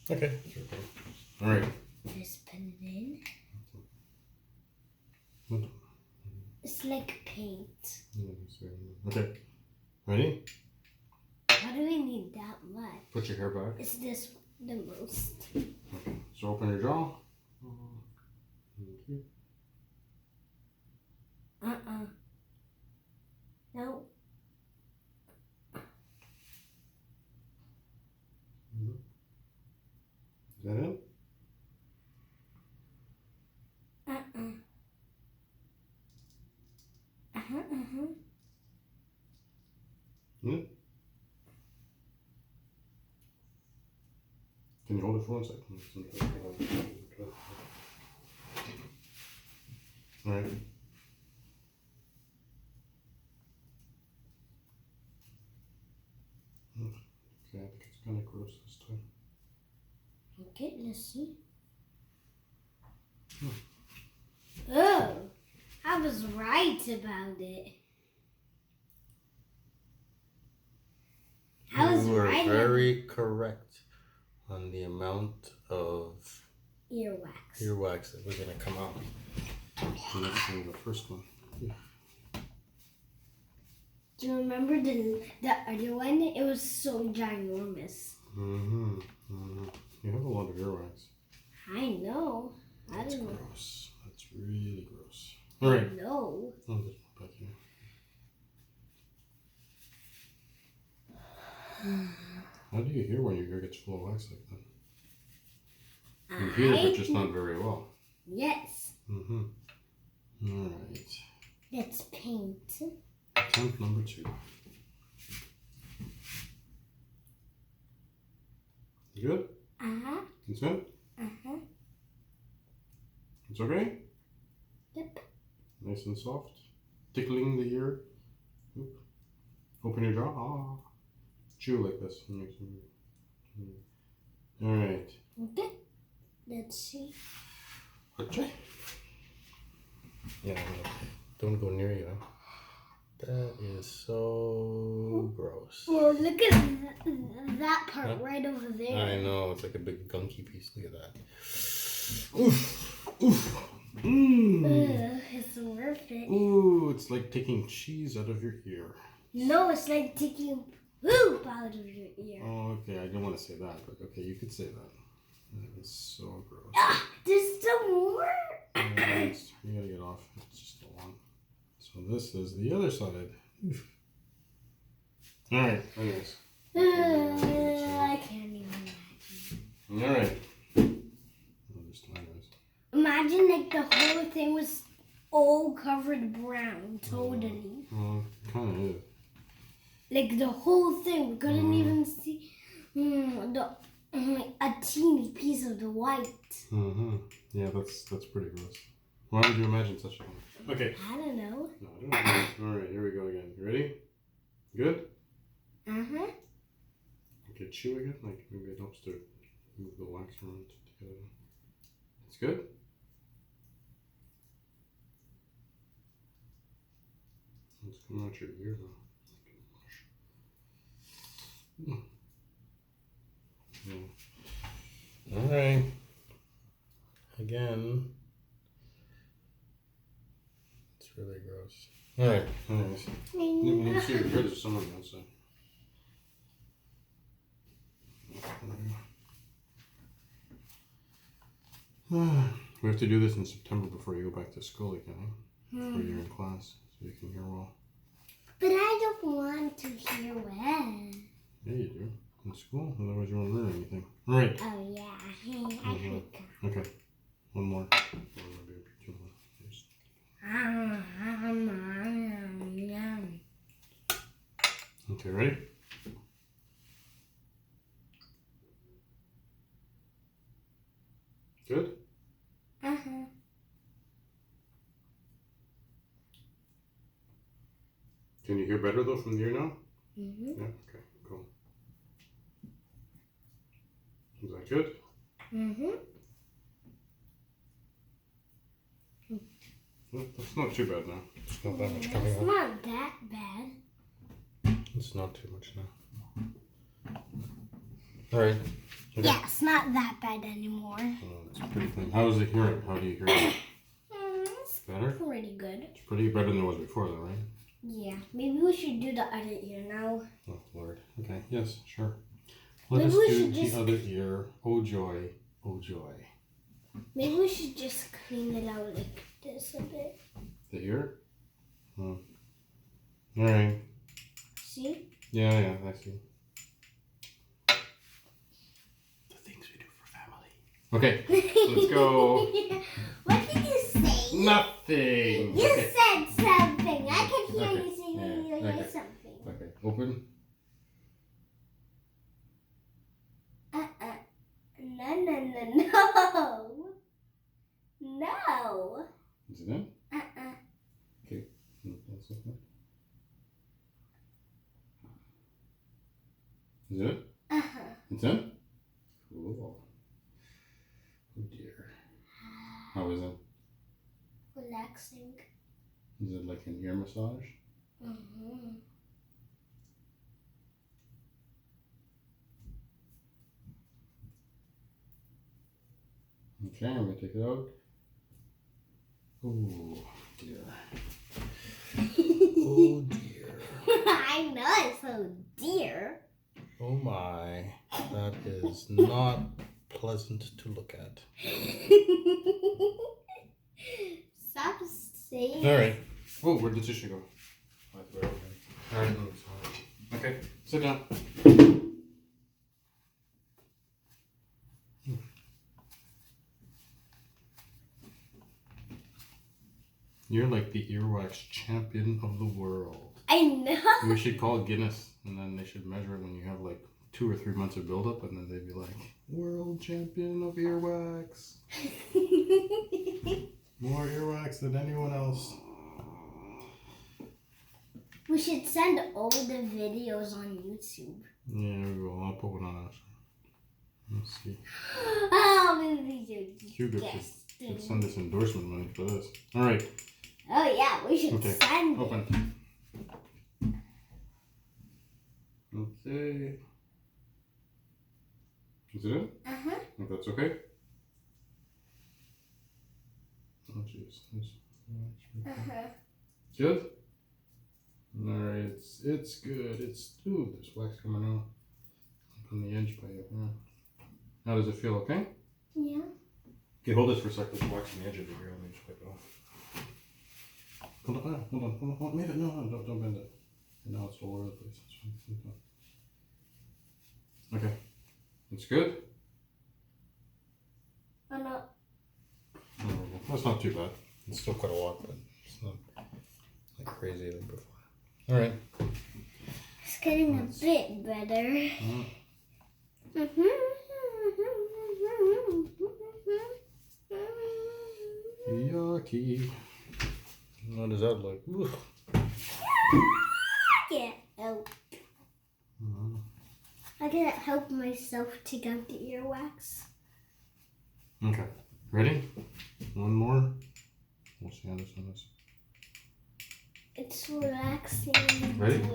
Okay. All right. Just put it in. What? It's like paint. Okay. Ready? Why do we need that much? Put your hair back. Is this the most? Okay. So open your jaw. Okay. No. Is that it? Yeah. Can you hold it for 1 second? All right. Okay, I think it's kind of gross this time. Okay, let's see. Oh, I was right about it. I was You were right. very correct on the amount of Earwax. earwax that was going to come out. So that's the first one. Yeah. Do you remember the other one? It was so ginormous. Mm-hmm. Mm-hmm. You have a lot of earwax. I know. That's I don't know. gross. That's really gross. All right. No. Oh, there's one back here. How do you hear when your ear gets full of wax like that? You hear, but just not very well. Yes. Mm-hmm. All right. Let's paint. Attempt number 2. You good? Uh-huh. It's good? Uh-huh. It's okay? Yep. Nice and soft. Tickling the ear. Oop. Open your jaw. Ah. Chew like this. All right. Okay. Let's see. Okay. Yeah, don't go near you. That is so gross. Well, look at that part right over there. I know, it's like a big gunky piece. Look at that. Oof. Oof. Mmm. It's worth it. Ooh, it's like taking cheese out of your ear. No, it's like taking poop out of your ear. Oh, okay. I didn't want to say that, but okay, you could say that. That is so gross. There's some more. You gotta get off. It's just a long. So this is the other side. Oof. All right. Anyways. I can't even imagine. All right. Oh, there's tomatoes. Imagine like the whole thing was all covered brown, totally. Well, it kind of is. Like the whole thing, we couldn't even see a teeny piece of the white. Mm-hmm. Yeah, that's pretty gross. Why would you imagine such a thing? Okay. I don't know. No, I don't know. All right, here we go again. You ready? Good? Uh-huh. Okay, chew again. Like maybe it helps to move the wax around together. It's good? It's coming out your ear now. Yeah. All right. Again. It's really gross. All right. Anyways. You can see your ears or someone outside. We have to do this in September before you go back to school again, before you're in class, so you can hear well. But I don't want to hear well. Yeah, you do. In school, otherwise you won't learn anything. All right. Oh yeah, I forgot. Okay. One more. Okay, ready? Good? Uh-huh. Can you hear better though from the ear now? Mm-hmm. Yeah, okay, cool. Is that good? Mm-hmm. That's not too bad now. It's not that much coming It's out. not that bad. It's not too much now. Alright, Okay. Yeah, it's not that bad anymore. Oh, it's pretty clean. How is the hearing? How do you hear it? It's Better? pretty good. It's pretty better than it was before, though, right? Yeah, maybe we should do the other ear now. Oh, Lord. Okay, yes, sure. Let Maybe us we do should the just- other ear. Oh, joy. Oh, joy. Maybe we should just clean it out like this a bit. The ear? Oh. All right. See? Yeah, I see. The things we do for family. Okay, let's go. What did you say? Nothing. You Okay. said something. I can hear Okay. you saying Yeah, okay. something. Okay, open. No. No. Is it in? Okay. No, that's okay. Is it? It's in? Cool. Oh dear. How is it? Relaxing. Is it like an ear massage? Okay, I'm gonna take it out. Oh dear. Oh dear. I know it's so dear. Oh my. That is not pleasant to look at. Stop saying. Alright. Oh, where'd the tissue go? Alright, okay, sit down. You're like the earwax champion of the world. I know. We should call Guinness, and then they should measure it when you have like 2 or 3 months of buildup, and then they'd be like, world champion of earwax. More earwax than anyone else. We should send all the videos on YouTube. Yeah, we will. I'll put one on us. Let's see. Oh, maybe we Hugo should should send us endorsement money for this. Alright. Oh yeah, we should Okay. send it. Open. Okay. Is it in? If that's okay. Oh jeez. Good? Alright, it's good. Ooh, there's wax coming out. On the edge by it, yeah. How does it feel, okay? Yeah. Okay, hold this for a sec. There's wax on the edge of it here. Let me just wipe it off. Hold on. Maybe, no, don't bend it. And now it's all over the place. It's fine. Okay. It's good? Oh no. That's not too bad. It's still quite a lot, but it's not like crazy like before. Alright. It's getting a bit better. Yucky. What does that look? Oof. Yeah. Help. I can't help myself to get the earwax. Okay. Ready? One more. We'll see how this one is. It's relaxing. Ready? To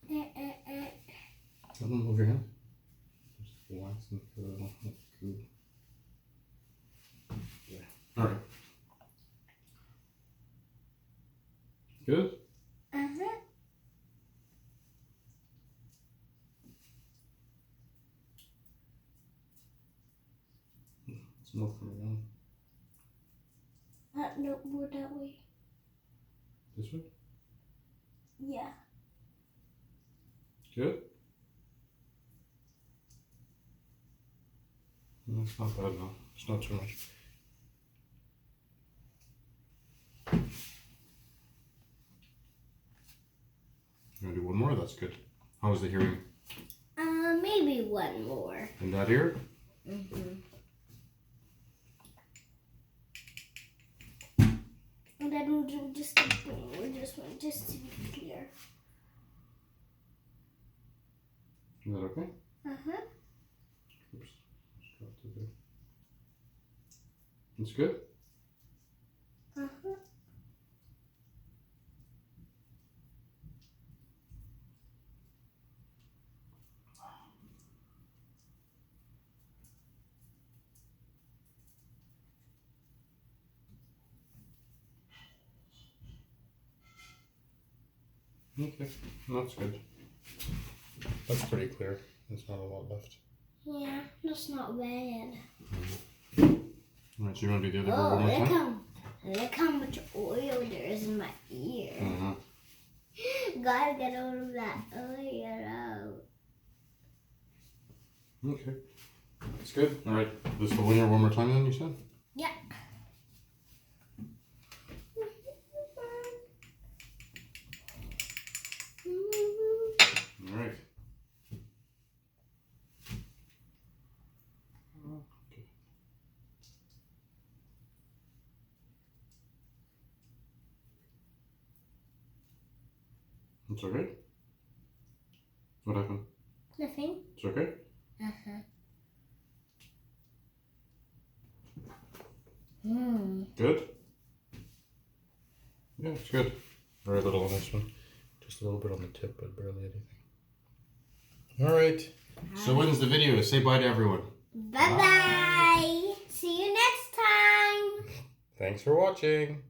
it. Let them move your hand. Just wax and put it on. That's good. Yeah. Alright. Good? It's milk coming on. No, more that way. This way? Yeah. Good? No, it's not bad now. It's not too much. You want to do one more? That's good. How's the hearing? Maybe one more. In that ear? And then we'll do just a thing. We'll just want just to be clear. Is that okay? Oops. Just dropped it there. It's good? Okay, that's good. That's pretty clear. There's not a lot left. Yeah, that's not bad. Alright, so you want to do the other bird one more time? Look how much oil there is in my ear. Gotta get all of that oil out. Okay. That's good. Alright, this the winner one more time then, you said? Yeah. Alright. Okay. It's okay? What happened? Nothing. It's okay? Good? Yeah, it's good. Very little on this one. Just a little bit on the tip, but barely anything. Alright. So when's the video? Say bye to everyone. Bye-bye. See you next time. Thanks for watching.